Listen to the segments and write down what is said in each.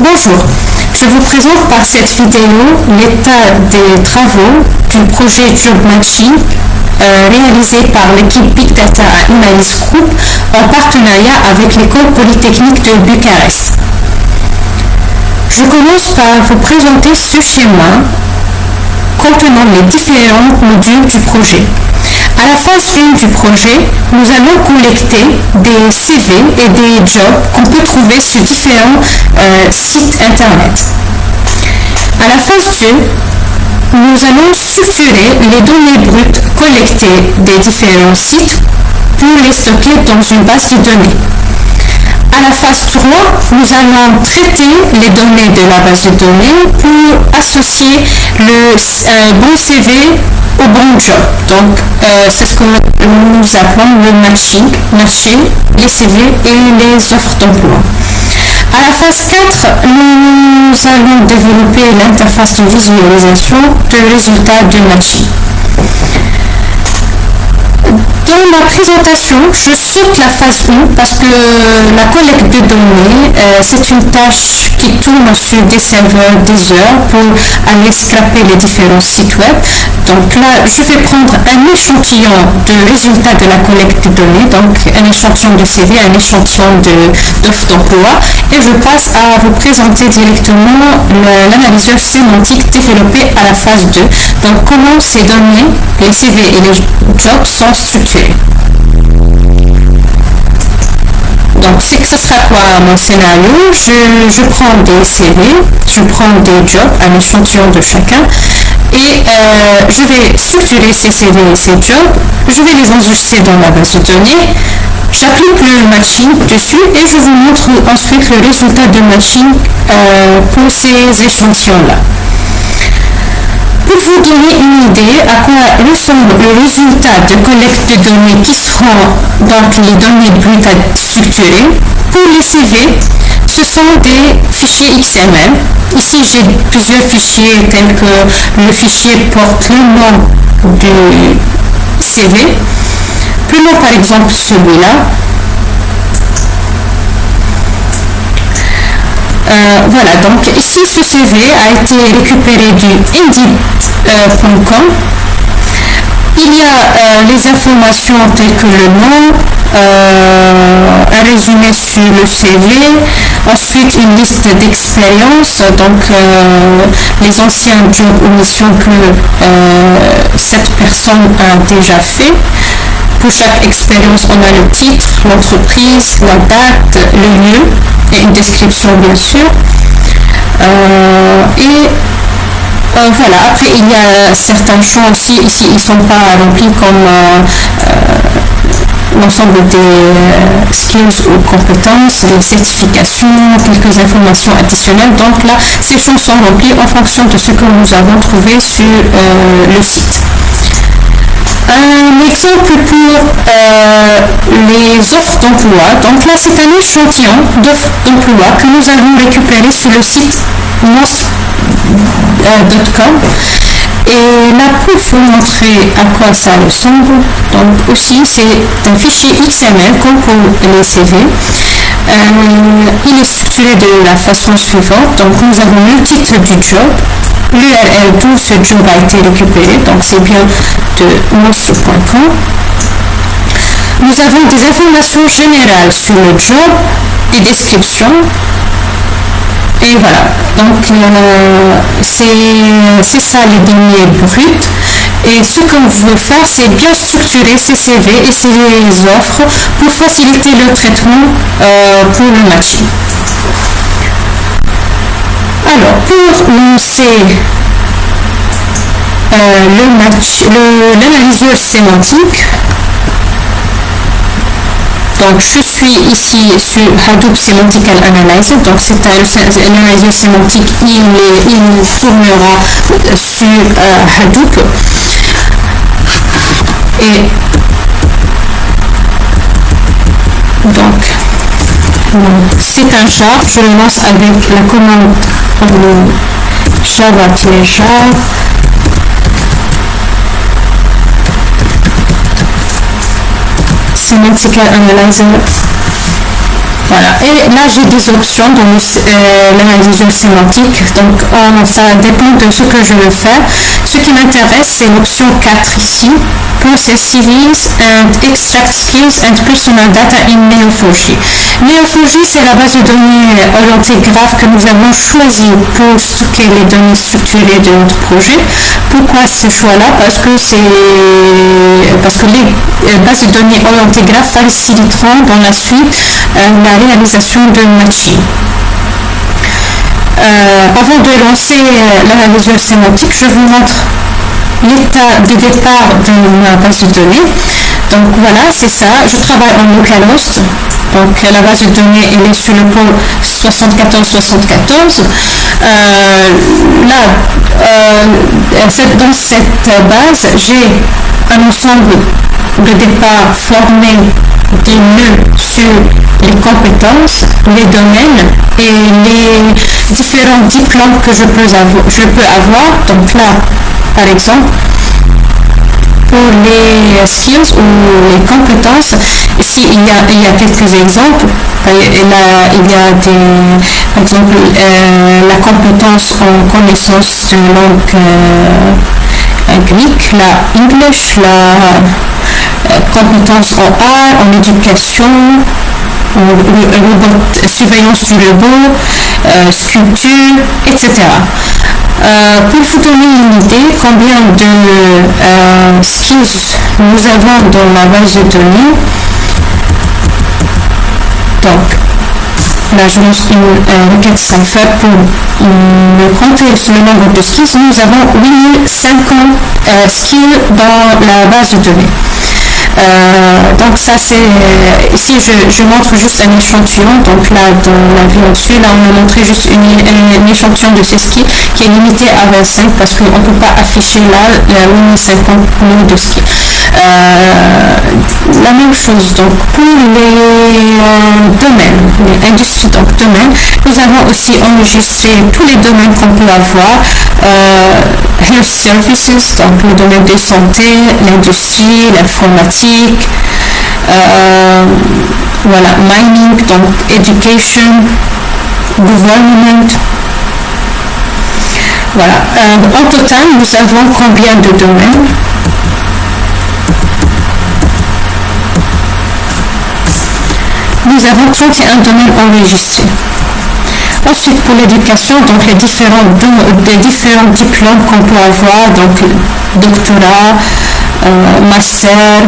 Bonjour, je vous présente par cette vidéo l'état des travaux du projet Job Matching réalisé par l'équipe Big Data à Imalis Group en partenariat avec l'École Polytechnique de Bucarest. Je commence par vous présenter ce schéma contenant les différents modules du projet. À la phase 1 du projet, nous allons collecter des CV et des jobs qu'on peut trouver sur différents sites internet. À la phase 2, nous allons structurer les données brutes collectées des différents sites pour les stocker dans une base de données. À la phase 3, nous allons traiter les données de la base de données pour associer le bon CV au bon job. Donc, c'est ce que nous appelons le matching, matcher les CV et les offres d'emploi. À la phase 4, nous allons développer l'interface de visualisation de résultats de matching. Dans ma présentation, je saute la phase 1 parce que la collecte de données, c'est une tâche qui tourne sur des serveurs des heures pour aller scraper les différents sites web. Donc là, je vais prendre un échantillon de résultats de la collecte de données, donc un échantillon de CV, un échantillon d'offres d'emploi, et je passe à vous présenter directement l'analyseur sémantique développé à la phase 2. Donc comment ces données, les CV et les jobs sont structurés. Donc, ce sera quoi mon scénario? Je prends des CV, je prends des jobs, un échantillon de chacun, et je vais structurer ces CV et ces jobs, je vais les enregistrer dans la base de données, j'applique le matching dessus et je vous montre ensuite le résultat de matching pour ces échantillons-là. Pour vous donner une idée à quoi ressemble le résultat de collecte de données qui seront donc les données brutes à structurer, pour les CV, ce sont des fichiers XML. Ici, j'ai plusieurs fichiers tels que le fichier porte le nom du CV. Prenons par exemple celui-là. Voilà, donc ici ce CV a été récupéré du Indeed.com. Il y a les informations telles que le nom, un résumé sur le CV, ensuite une liste d'expériences, donc les anciens jobs ou missions que cette personne a déjà fait. Pour chaque expérience, on a le titre, l'entreprise, la date, le lieu et une description bien sûr. Voilà, après il y a certains champs aussi, ici ils ne sont pas remplis comme l'ensemble des skills ou compétences, les certifications, quelques informations additionnelles. Donc là, ces champs sont remplis en fonction de ce que nous avons trouvé sur le site. Un exemple pour les offres d'emploi. Donc là, c'est un échantillon d'offres d'emploi que nous avons récupéré sur le site most.com. Et là, pour vous montrer à quoi ça ressemble, donc aussi c'est un fichier XML comme pour les CV. Il est structuré de la façon suivante. Donc nous avons le titre du job, l'URL d'où ce job a été récupéré, donc c'est bien de most.com. Nous avons des informations générales sur le job, des descriptions, et voilà. Donc c'est ça les données brutes. Et ce qu'on veut faire, c'est bien structurer ces CV et ces offres pour faciliter le traitement pour le matching. Alors, pour lancer l'analyseur sémantique, donc je suis ici sur Hadoop Semantical Analyzer, donc c'est un analyseur sémantique, il tournera sur Hadoop. Et donc c'est un char, je le lance avec la commande java-jar Semantical Analyzer Voilà. Et là, j'ai des options dans l'analyse sémantique. Donc, ça dépend de ce que je veux faire. Ce qui m'intéresse, c'est l'option 4 ici. Process CVs and extract skills and personal data in Neo4j. Neo4j, c'est la base de données orientée graph que nous avons choisie pour stocker les données structurées de notre projet. Pourquoi ce choix-là? Parce que les bases de données orientées graph faciliteront dans la suite la réalisation de matching. Avant de lancer l'analyse sémantique, je vous montre l'état de départ de ma base de données. Donc voilà, c'est ça. Je travaille en localhost. Donc la base de données elle est sur le pôle 74-74. Dans cette base, j'ai un ensemble de départ formé des nœuds sur les compétences, les domaines et les différents diplômes que je peux avoir. Donc là, par exemple, pour les skills ou les compétences, ici il y a quelques exemples. Il y a par exemple la compétence en connaissance de langue grecque, la English, la compétence en art, en éducation, surveillance du robot, sculpture, etc. Pour vous donner une idée combien de skills nous avons dans la base de données, donc là je lance une requête Cypher pour me compter le nombre de skills. Nous avons 8050 skills dans la base de données. Donc ça c'est ici je montre juste un échantillon. Donc là dans la vue au-dessus, là on a montré juste un échantillon de ces skis qui est limité à 25 parce qu'on ne peut pas afficher là la 50 noms de skis. La même chose donc pour les domaines, les industries, donc domaines, nous avons aussi enregistré tous les domaines qu'on peut avoir. Health services, donc le domaine de santé, l'industrie, l'informatique, voilà, mining, donc education, government. Voilà. En total, nous avons combien de domaines? Nous avons 31 domaines enregistrés. Ensuite, pour l'éducation, donc les différents diplômes qu'on peut avoir, donc doctorat, master,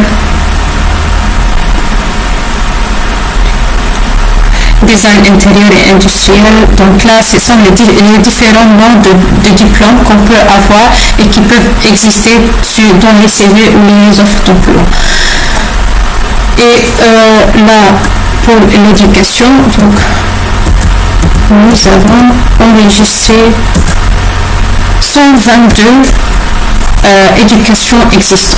design intérieur et industriel. Donc là, ce sont les différents noms de diplômes qu'on peut avoir et qui peuvent exister dans les CV ou les offres d'emploi. Et là, pour l'éducation, donc nous avons enregistré 122 éducations existantes.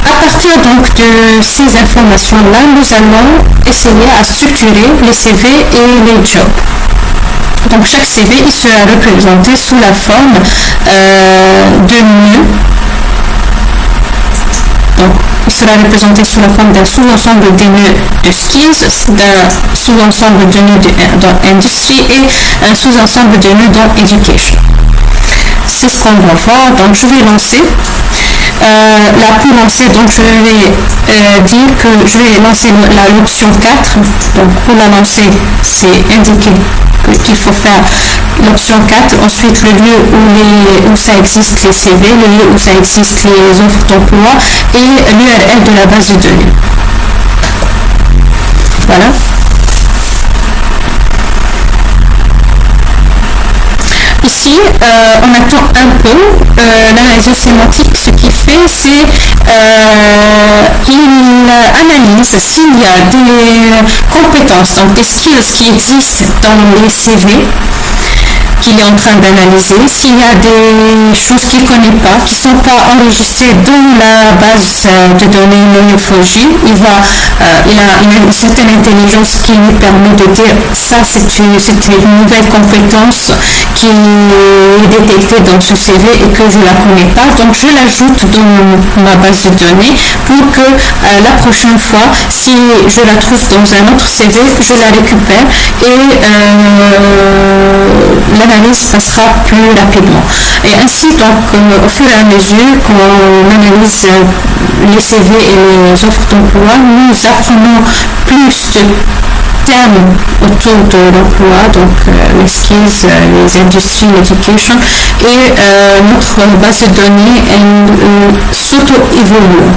À partir donc de ces informations-là, nous allons essayer à structurer les CV et les jobs. Donc chaque CV il sera représenté sous la forme de nœuds. Donc il sera représenté sous la forme d'un sous-ensemble de nœuds de skills, d'un sous-ensemble de nœuds dans industrie et un sous-ensemble de nœuds dans education. C'est ce qu'on va voir. Donc je vais lancer. Là pour lancer, donc je vais dire que je vais lancer l'option 4. Donc pour la lancer, c'est indiqué qu'il faut faire l'option 4. Ensuite le lieu où ça existe les CV, le lieu où ça existe les offres d'emploi et l'URL de la base de données. Voilà. Ici, on attend un peu. L'analyse sémantique, ce qu'il fait, c'est il analyse s'il y a des compétences, donc des skills qui existent dans les CV. qu'il est en train d'analyser. S'il y a des choses qu'il ne connaît pas, qui ne sont pas enregistrées dans la base de données Neo4j, il a une certaine intelligence qui lui permet de dire ça c'est une nouvelle compétence qui est détectée dans ce CV et que je ne la connais pas, donc je l'ajoute dans ma base de données pour que la prochaine fois, si je la trouve dans un autre CV, je la récupère et l'analyse passera plus rapidement. Et ainsi, donc, au fur et à mesure qu'on analyse les CV et les offres d'emploi, nous apprenons plus de termes autour de l'emploi, donc les skills, les industries, l'éducation, et notre base de données s'auto-évolue.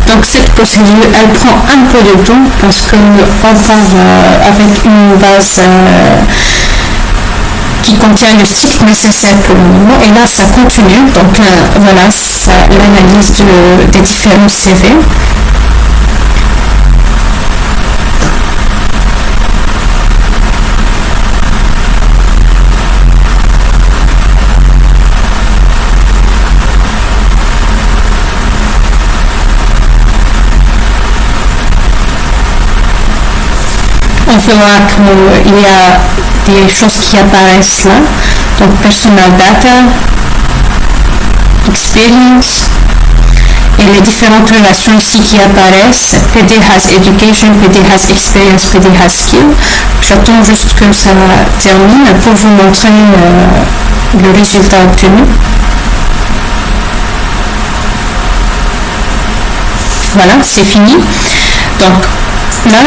Donc cette procédure, elle prend un peu de temps parce qu'on part avec une base qui contient le cycle nécessaire pour le moment, et là ça continue, donc voilà, l'analyse des différents CV. On verra qu'il y a des choses qui apparaissent là, donc personal data, experience, et les différentes relations ici qui apparaissent. PD has education, PD has experience, PD has skill. J'attends juste que ça termine pour vous montrer le résultat obtenu. Voilà, c'est fini. Donc là,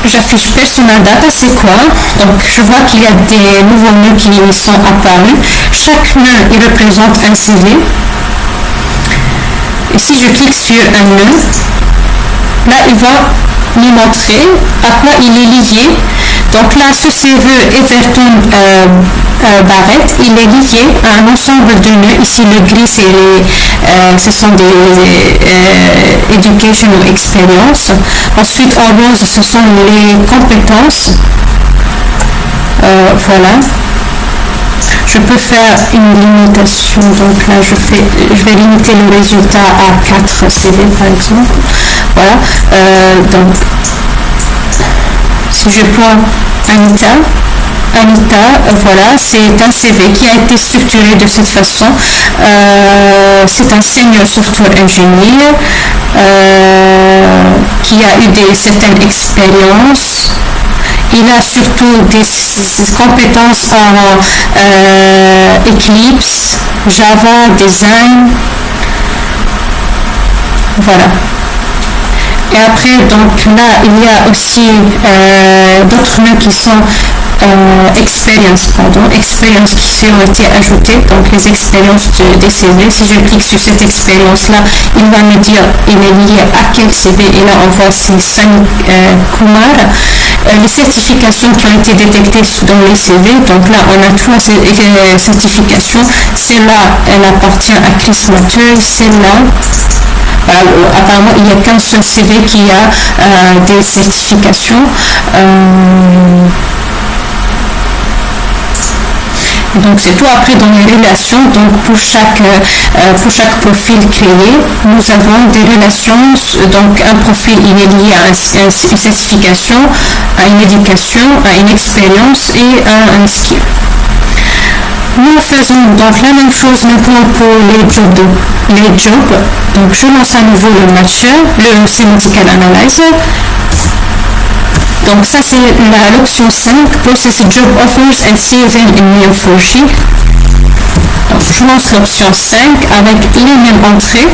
j'affiche personal data, c'est quoi? Donc je vois qu'il y a des nouveaux nœuds qui sont apparus. Chaque nœud il représente un CV. Et si je clique sur un nœud, là il va me montrer à quoi il est lié. Donc là, ce CV Everton Barrett, il est lié à un ensemble de nœuds. Ici, le gris, ce sont des educational experience. Ensuite, en rose, ce sont les compétences. Voilà. Je peux faire une limitation. Donc là, je vais limiter le résultat à 4 CV, par exemple. Voilà. Donc, si je prends Anita, voilà, c'est un CV qui a été structuré de cette façon. C'est un senior software engineer qui a eu certaines expériences. Il a surtout des compétences en Eclipse, Java, Design. Voilà. Et après, donc là, il y a aussi d'autres nœuds qui sont expériences qui ont été ajoutées, donc les expériences des CV. Si je clique sur cette expérience-là, il va me dire il est lié à quel CV, et là on voit c'est Sani Kumar. Les certifications qui ont été détectées dans les CV, donc là on a 3 certifications. Celle-là, elle appartient à Chris Mathieu, celle-là. Apparemment, il n'y a qu'un seul CV qui a des certifications. Donc c'est tout. Après, dans les relations, donc pour chaque profil créé, nous avons des relations. Donc un profil il est lié à une certification, à une éducation, à une expérience et à un skill. Nous faisons donc la même chose maintenant pour les jobs. Donc je lance à nouveau le matcher, le semantical analyzer. Donc ça c'est l'option 5, Process Job Offers and See Them in Neo4j. Donc je lance l'option 5 avec les mêmes entrées.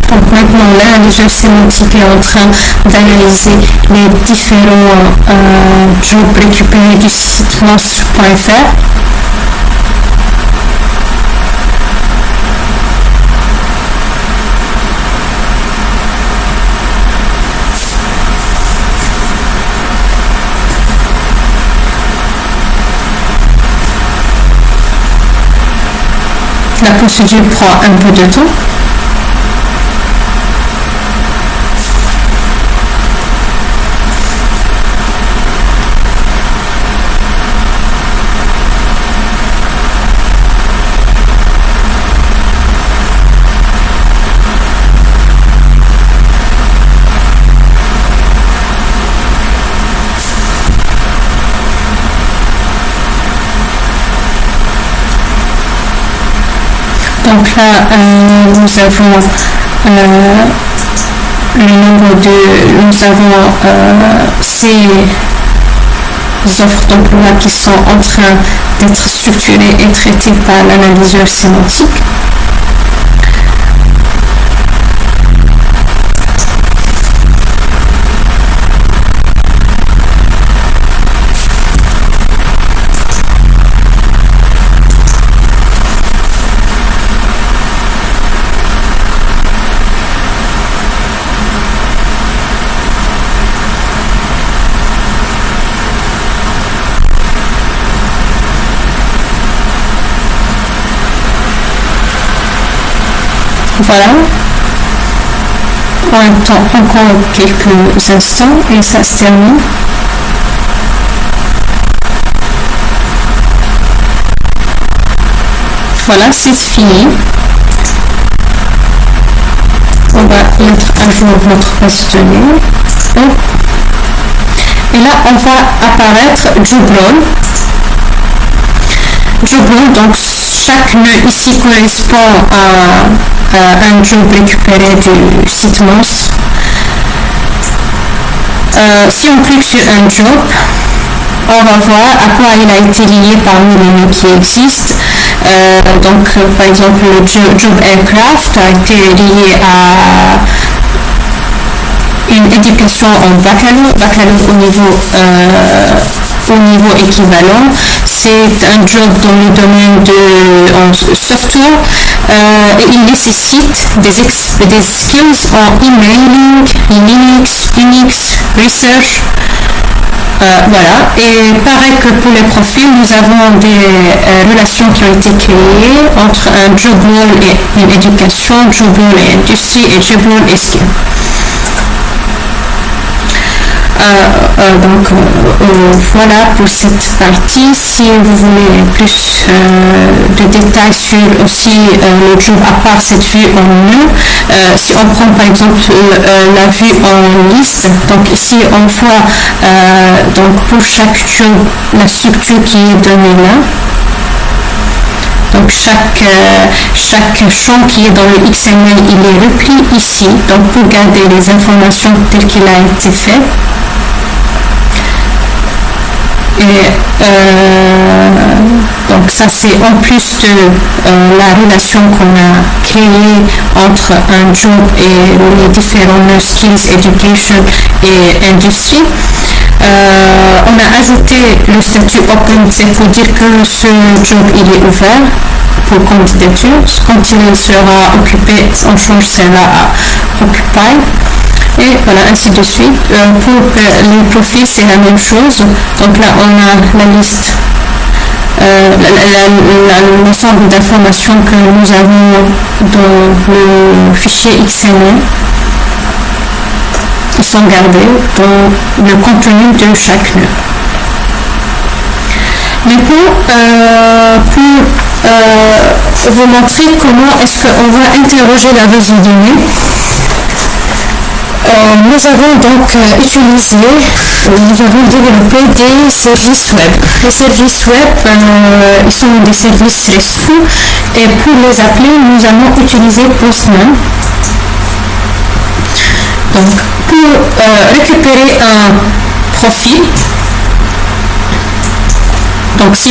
Donc maintenant, l'analyse sémantique est en train d'analyser les différents jobs récupérés du site monstre.fr. la procédure prend un peu de temps. Donc là, nous avons ces offres d'emploi qui sont en train d'être structurées et traitées par l'analyseur sémantique. Voilà, on attend encore quelques instants et ça se termine. Voilà, c'est fini. On va mettre à jour notre base de données. Et là, on va apparaître Jubrol. Jubrol, donc chaque nœud ici correspond à un job récupéré du site monstre. Si on clique sur un job, on va voir à quoi il a été lié parmi les nœuds qui existent. Donc par exemple le job aircraft a été lié à une éducation en baccalauréat au niveau équivalent. C'est un job dans le domaine de software et il nécessite des skills en emailing, Linux, Unix, research. Voilà, et pareil que pour les profils, nous avons des relations qui ont été créées entre un job role et une éducation, job role et industrie et job role et skill. Donc voilà pour cette partie. Si vous voulez plus de détails sur aussi le job à part cette vue en nœud, si on prend par exemple la vue en liste, donc ici on voit donc pour chaque job la structure qui est donnée là. Donc chaque champ qui est dans le XML il est repris ici, donc pour garder les informations telles qu'il a été fait. Et donc ça c'est en plus de la relation qu'on a créée entre un job et les différents nœuds skills, education et industrie. On a ajouté le statut open, c'est pour dire que ce job il est ouvert pour candidature. Quand il sera occupé, on change cela à occupy. Et voilà, ainsi de suite. Pour les profils, c'est la même chose. Donc là, on a la liste, l'ensemble d'informations que nous avons dans le fichier XML. Ils sont gardés dans le contenu de chaque nœud. Maintenant, pour vous montrer comment est-ce qu'on va interroger la base de données, nous avons donc nous avons développé des services web. Les services web, ils sont des services RESTful et pour les appeler, nous allons utiliser Postman. Donc, pour récupérer un profil, donc si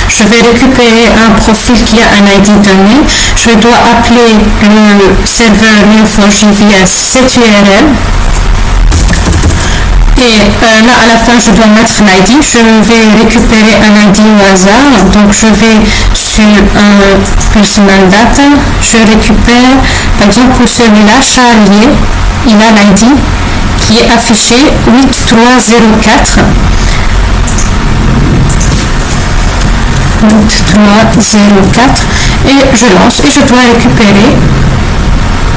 je vais récupérer un profil qui a un ID donné, je dois appeler le serveur Neo4j via cette URL. Et là à la fin je dois mettre l'ID, je vais récupérer un ID au hasard, donc je vais sur un personal data, je récupère par exemple pour celui-là, Charlier, il a l'ID qui est affiché 8304. 8.304 et je lance et je dois récupérer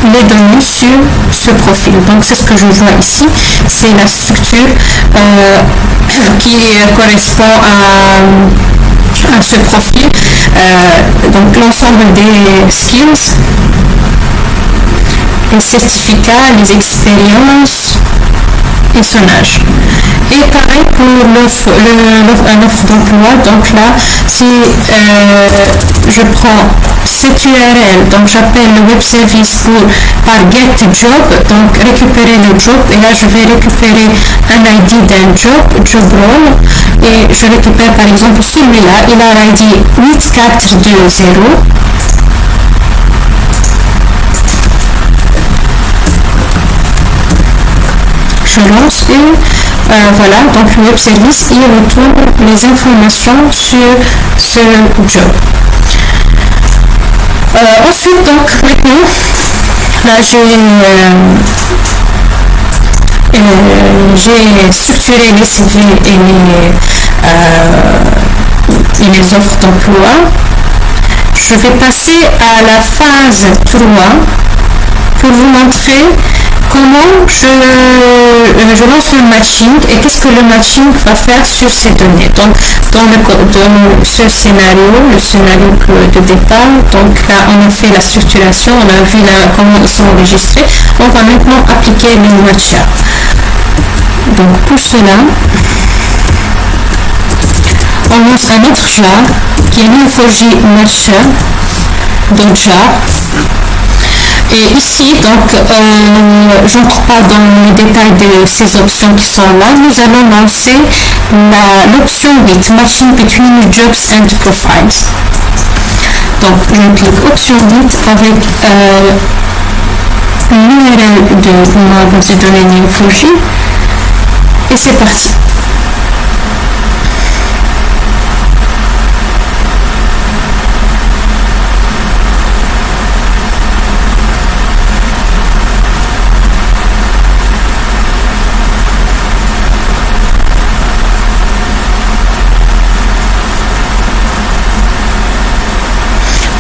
les données sur ce profil. Donc c'est ce que je vois ici, c'est la structure qui correspond à ce profil, donc l'ensemble des skills, les certificats, les expériences et son âge. Et pareil pour l'offre d'emploi, donc là, si je prends cette URL, donc j'appelle le web service par get job, donc récupérer le job, et là je vais récupérer un ID d'un job role, et je récupère par exemple celui-là, il a l'ID 8420. Je lance et voilà, donc le web service il retourne les informations sur ce job. Ensuite, donc maintenant, là j'ai structuré les CV et les offres d'emploi. Je vais passer à la phase 3 pour vous montrer comment je lance le matching et qu'est-ce que le matching va faire sur ces données. Donc, dans ce scénario, le scénario de départ, donc là, on a fait la structuration, on a vu comment ils sont enregistrés. On va maintenant appliquer le matcher. Donc, pour cela, on lance un autre jar qui est Neo4j matcher, donc jar. Et ici, donc, je n'entre pas dans les détails de ces options qui sont là. Nous allons lancer l'option 8, Matching between jobs and profiles. Donc, je clique option 8 avec l'URL de ma base de données Neo4j et c'est parti.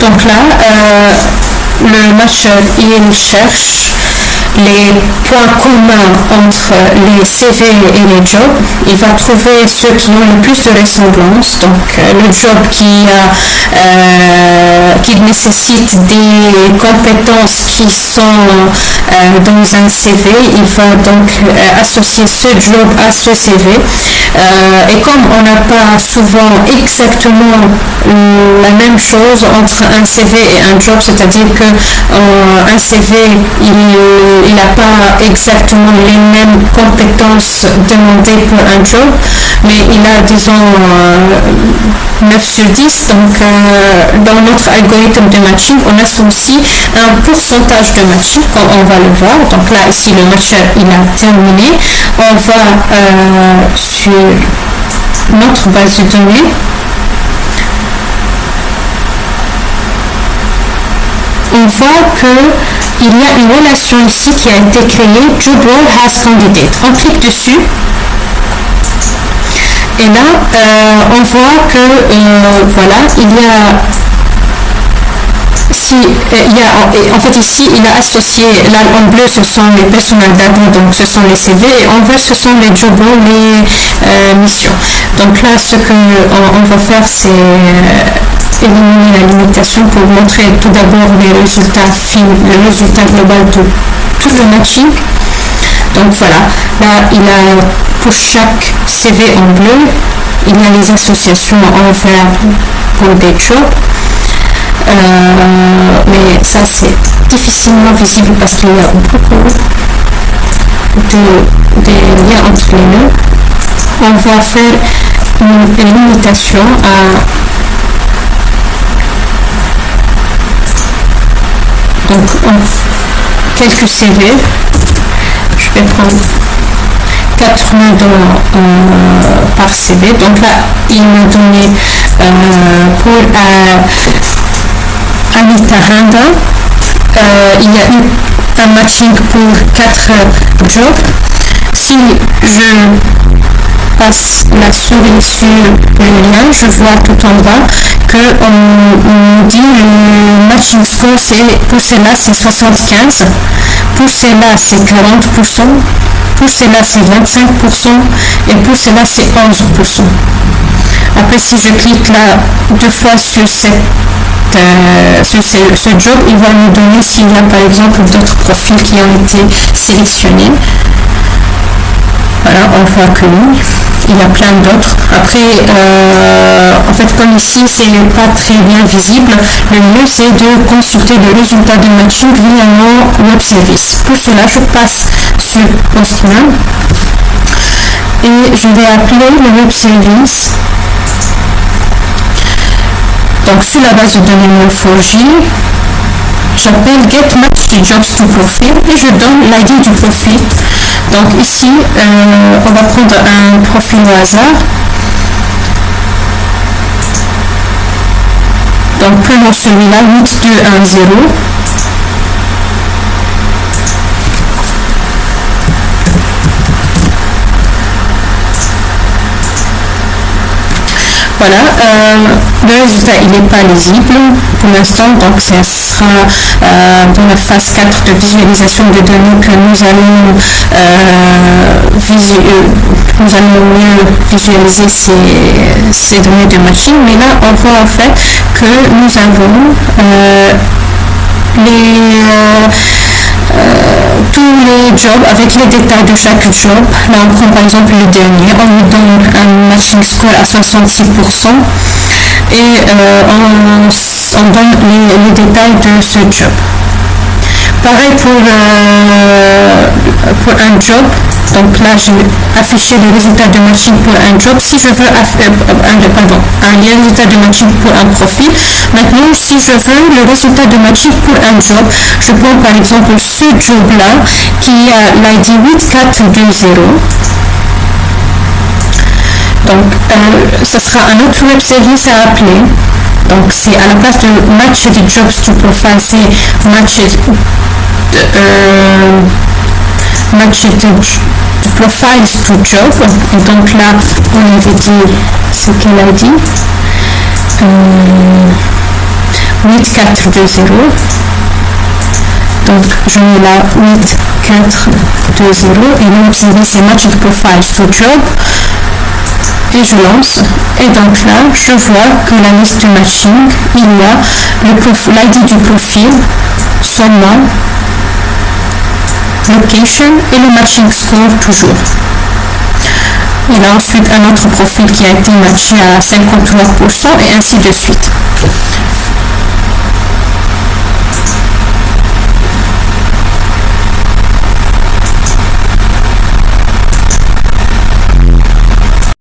Donc là, le matcher, il cherche les points communs entre les CV et les jobs. Il va trouver ceux qui ont le plus de ressemblance. Donc le job qui nécessite des compétences qui sont dans un CV, il va donc associer ce job à ce CV. Et comme on n'a pas souvent exactement la même chose entre un CV et un job, c'est-à-dire qu'un CV, il n'a pas exactement les mêmes compétences demandées pour un job, mais il a, disons, 9 sur 10. Donc, dans notre algorithme de matching, on associe un pourcentage de matching, comme on va le voir. Donc là, ici, le matcher, il a terminé. On va sur notre base de données. On voit qu'il y a une relation ici qui a été créée, job role has candidate. On clique dessus et là on voit que voilà, en fait ici il a associé, là en bleu ce sont les personal data, donc ce sont les CV, et en vert ce sont les job roles, les missions. Donc là ce qu'on va faire c'est éliminer la limitation pour montrer tout d'abord les résultats le résultat global de tout le matching. Donc voilà, là il a pour chaque CV en bleu, il y a les associations en vert pour des jobs. Mais ça c'est difficilement visible parce qu'il y a beaucoup de liens entre les deux. On va faire une limitation à donc quelques CV. Je vais prendre 4 noms par CV. Donc là il m'a donné pour Anita Randa, il y a eu un matching pour 4 jobs. Si je passe la souris sur le lien, je vois tout en bas qu'on dit le matching score, pour cela c'est 75, pour cela c'est 40%, pour cela c'est 25% et pour cela c'est 11%. Après, si je clique là 2 fois sur ce job, il va nous donner s'il y a par exemple d'autres profils qui ont été sélectionnés. Voilà, on voit que oui, il y a plein d'autres. Après, en fait, comme ici, c'est pas très bien visible, le mieux c'est de consulter le résultat de matching via mon web service. Pour cela, je passe sur Postman et je vais appeler le web service. Donc, sur la base de données Neo4j, j'appelle Get Match the Jobs to Profile et je donne l'ID du profil. Donc ici, on va prendre un profil au hasard. Donc prenons celui-là, 8210. Voilà, le résultat il n'est pas lisible pour l'instant, donc ce sera dans la phase 4 de visualisation des données que nous allons mieux visualiser ces données de matching. Mais là on voit en fait que nous avons tous les jobs avec les détails de chaque job. Là on prend par exemple le dernier, on lui donne un matching score à 66% et on donne les détails de ce job. Pareil pour un job, donc là je vais afficher le résultat de matching pour un job. Si je veux un résultat de matching pour un profil, maintenant si je veux le résultat de matching pour un job, je prends par exemple ce job là qui a l'ID 8420. Donc ce sera un autre web service à appeler. Donc c'est à la place de match the jobs to profile, c'est match the profiles to job. Et donc là on avait dit ce qu'elle a dit, 8420. Donc je mets là 8420 et le service c'est match the profiles to job. Et je lance, et donc là je vois que la liste de matching, il y a l'ID du profil, son nom, location et le matching score toujours. Il y a ensuite un autre profil qui a été matché à 53% et ainsi de suite.